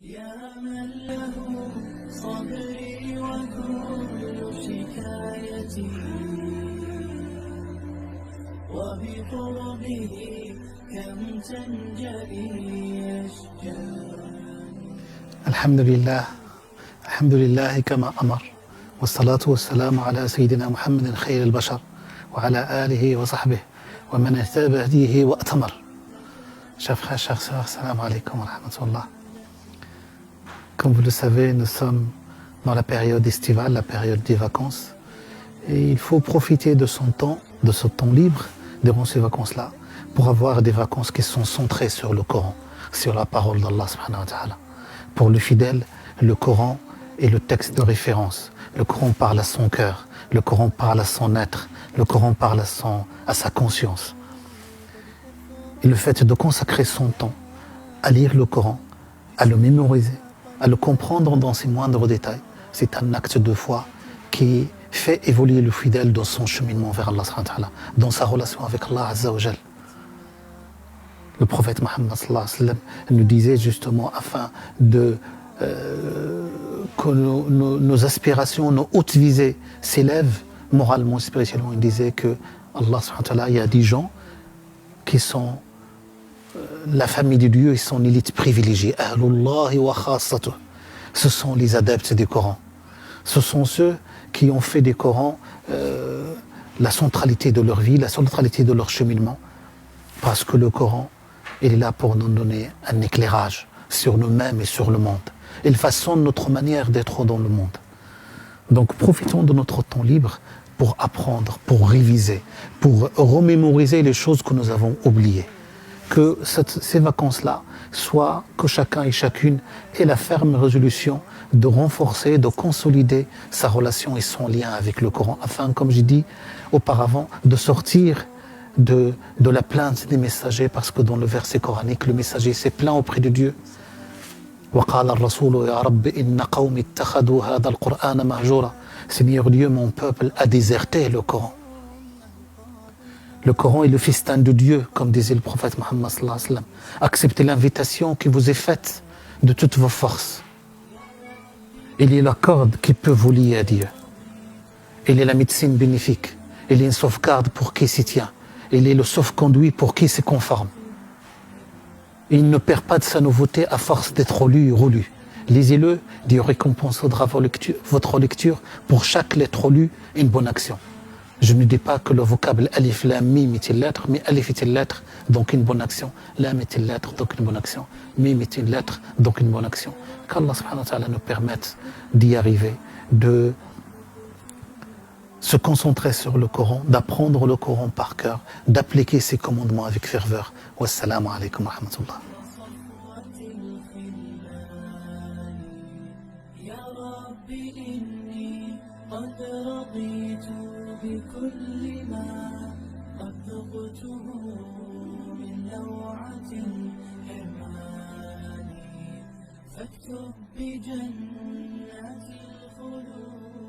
يا من له صبري وكل شكايتي وبقربه كم تنجلي أشجاني. الحمد لله كما أمر، والصلاة والسلام على سيدنا محمد خير البشر وعلى آله وصحبه ومن اهتدى بهديه وأتمر. Chers frères, chères sœurs, salam alaikum wa rahmatullah. Comme vous le savez, nous sommes dans la période estivale, la période des vacances. Et il faut profiter de son temps, de ce temps libre, durant ces vacances-là, pour avoir des vacances qui sont centrées sur le Coran, sur la parole d'Allah subhanahu wa ta'ala. Pour le fidèle, le Coran est le texte de référence. Le Coran parle à son cœur, le Coran parle à son être, le Coran parle à sa conscience. Et le fait de consacrer son temps à lire le Coran, à le mémoriser, à le comprendre dans ses moindres détails, c'est un acte de foi qui fait évoluer le fidèle dans son cheminement vers Allah subhanahu wa ta'ala, dans sa relation avec Allah azza wa jal. Le prophète Mohammed sallallahu alayhi wa sallam nous disait justement afin de que nos aspirations, nos hautes visées s'élèvent moralement, spirituellement. Il disait que Allah subhanahu wa ta'ala, il y a des gens qui sont la famille de Dieu et son élite privilégiée. Ahlullahi wa khassatuh. Ce sont les adeptes du Coran. Ce sont ceux qui ont fait du Coran la centralité de leur vie, la centralité de leur cheminement. Parce que le Coran, il est là pour nous donner un éclairage sur nous-mêmes et sur le monde. Il façonne notre manière d'être dans le monde. Donc profitons de notre temps libre pour apprendre, pour réviser, pour remémoriser les choses que nous avons oubliées. Que ces vacances-là soient, que chacun et chacune ait la ferme résolution de renforcer, de consolider sa relation et son lien avec le Coran, afin, comme j'ai dit auparavant, de sortir de la plainte des messagers, parce que dans le verset coranique, le messager s'est plaint auprès de Dieu. Seigneur Dieu, mon peuple a déserté le Coran. Le Coran est le festin de Dieu, comme disait le prophète Mohammed sallallahu alayhi wa sallam. Acceptez l'invitation qui vous est faite de toutes vos forces. Il est la corde qui peut vous lier à Dieu. Il est la médecine bénéfique. Il est une sauvegarde pour qui s'y tient. Il est le sauf-conduit pour qui se conforme. Il ne perd pas de sa nouveauté à force d'être lu et relu. Lisez-le, Dieu récompensera votre lecture pour chaque lettre lue, une bonne action. Je ne dis pas que le vocable alif, lam, mim est une lettre, mais alif est une lettre, donc une bonne action. Lam est une lettre, donc une bonne action. Mim est une lettre, donc une bonne action. Qu'Allah subhanahu wa ta'ala nous permette d'y arriver, de se concentrer sur le Coran, d'apprendre le Coran par cœur, d'appliquer ses commandements avec ferveur. Wassalamu alaikum wa rahmatullah. قد رضيت بكل ما قد ذقته من لوعة الحرمان فاكتب بجنات الخلود.